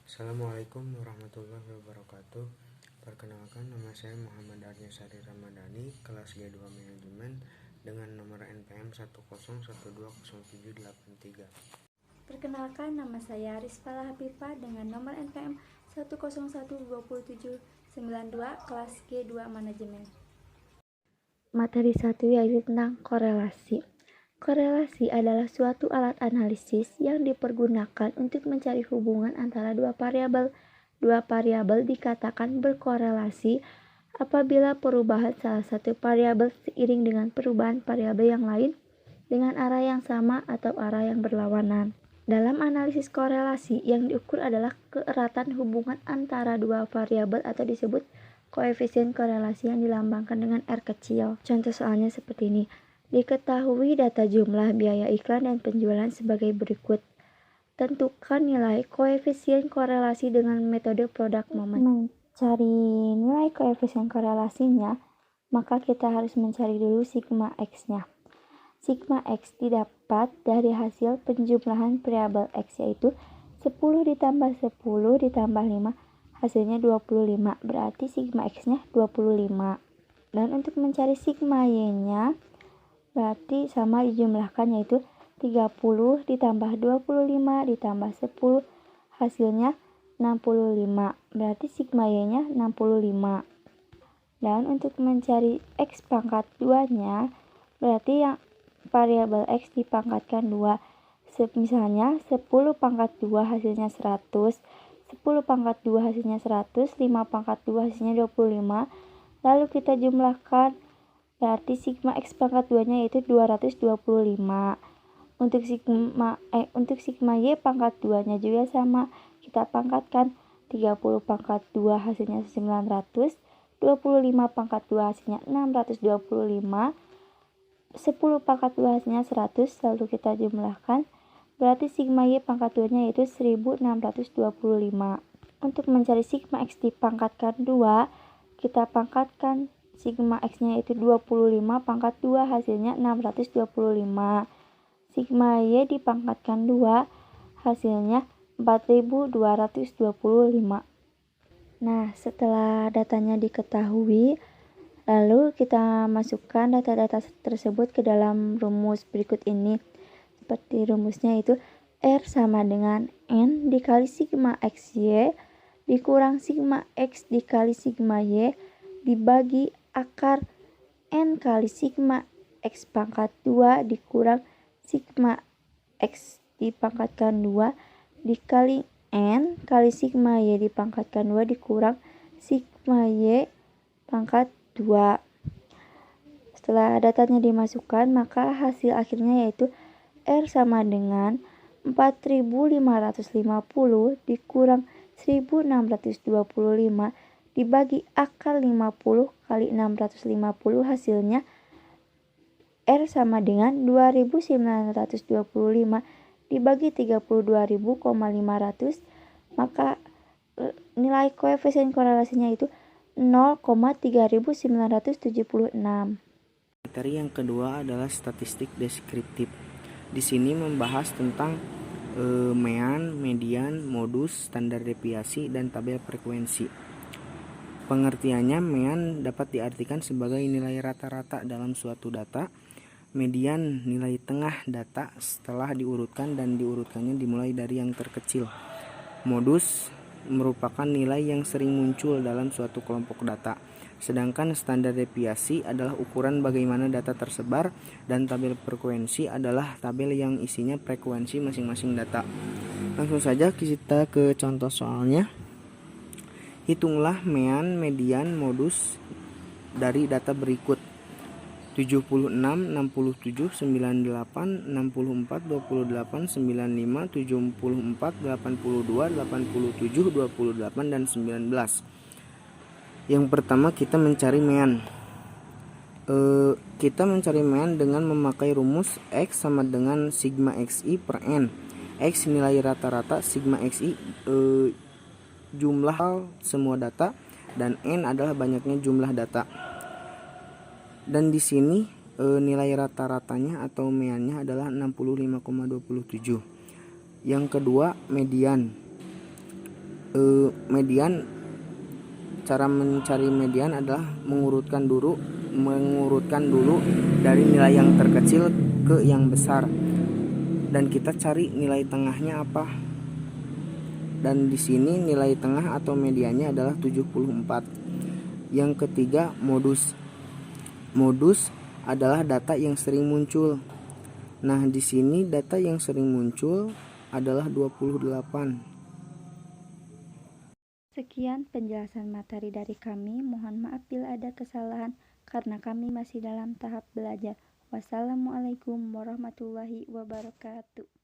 Assalamualaikum warahmatullahi wabarakatuh. Perkenalkan, nama saya Muhammad Arnyasari Ramadhani, kelas G2 Manajemen dengan nomor NPM 101200783. Perkenalkan, nama saya Rizfala Hafifah dengan nomor NPM 1012792, kelas G2 Manajemen. Materi 1 yaitu tentang korelasi. Korelasi adalah suatu alat analisis yang dipergunakan untuk mencari hubungan antara dua variabel. Dua variabel dikatakan berkorelasi apabila perubahan salah satu variabel seiring dengan perubahan variabel yang lain dengan arah yang sama atau arah yang berlawanan. Dalam analisis korelasi, yang diukur adalah keeratan hubungan antara dua variabel atau disebut koefisien korelasi yang dilambangkan dengan R kecil. Contoh soalnya seperti ini. Diketahui data jumlah, biaya iklan, dan penjualan sebagai berikut. Tentukan nilai koefisien korelasi dengan metode product moment. Mencari nilai koefisien korelasinya, maka kita harus mencari dulu sigma X-nya. Sigma X didapat dari hasil penjumlahan variabel X, yaitu 10 ditambah 10 ditambah 5, hasilnya 25, berarti sigma X-nya 25. Dan untuk mencari sigma Y-nya, berarti sama dijumlahkan, yaitu 30 ditambah 25 ditambah 10, hasilnya 65, berarti sigma Y-nya 65. Dan untuk mencari X pangkat 2-nya, berarti yang variabel X dipangkatkan 2. Misalnya 10 pangkat 2 hasilnya 100, 10 pangkat 2 hasilnya 100, 5 pangkat 2 hasilnya 25. Lalu kita jumlahkan, berarti sigma X pangkat 2-nya yaitu 225. Untuk sigma Y pangkat 2-nya juga sama. Kita pangkatkan, 30 pangkat 2 hasilnya 900, 25 pangkat 2 hasilnya 625, 10 pangkat 2 hasilnya 100, lalu kita jumlahkan, berarti sigma Y pangkat 2-nya yaitu 1625. Untuk mencari sigma X dipangkatkan 2, kita pangkatkan sigma X-nya yaitu 25 pangkat 2 hasilnya 625. Sigma Y dipangkatkan 2 hasilnya 4225. Nah, setelah datanya diketahui, lalu kita masukkan data-data tersebut ke dalam rumus berikut ini. Seperti rumusnya itu R sama dengan N dikali sigma XY dikurang sigma X dikali sigma Y dibagi akar N kali sigma X pangkat 2 dikurang sigma X dipangkatkan 2 dikali N kali sigma Y dipangkatkan 2 dikurang sigma Y pangkat 2. Setelah datanya dimasukkan, maka hasil akhirnya yaitu R sama dengan 4550 dikurang 1625 dibagi akar 50 kali 650, hasilnya R sama dengan 2925 dibagi 32.500, maka nilai koefisien korelasinya itu 0,3976. Materi yang kedua adalah statistik deskriptif. Di sini membahas tentang mean, median, modus, standar deviasi, dan tabel frekuensi. Pengertiannya, mean dapat diartikan sebagai nilai rata-rata dalam suatu data. Median nilai tengah data setelah diurutkan dan diurutkannya dimulai dari yang terkecil. Modus merupakan nilai yang sering muncul dalam suatu kelompok data. Sedangkan standar deviasi adalah ukuran bagaimana data tersebar, dan tabel frekuensi adalah tabel yang isinya frekuensi masing-masing data. Langsung saja kita ke contoh soalnya. Hitunglah mean, median, modus dari data berikut: 76, 67, 98, 64, 28, 95, 74, 82, 87, 28, dan 19. Yang pertama, kita mencari mean. Kita mencari mean dengan memakai rumus X sama dengan sigma XI per N. X nilai rata-rata, sigma XI jumlah semua data, dan N adalah banyaknya jumlah data. Dan di sini nilai rata-ratanya atau meannya adalah 65,27. Yang kedua, median. Median, cara mencari median adalah mengurutkan dulu dari nilai yang terkecil ke yang besar, dan kita cari nilai tengahnya apa. Dan di sini nilai tengah atau mediannya adalah 74. Yang ketiga, modus. Modus adalah data yang sering muncul. Nah, di sini data yang sering muncul adalah 28. Sekian penjelasan materi dari kami. Mohon maaf bila ada kesalahan karena kami masih dalam tahap belajar. Wassalamualaikum warahmatullahi wabarakatuh.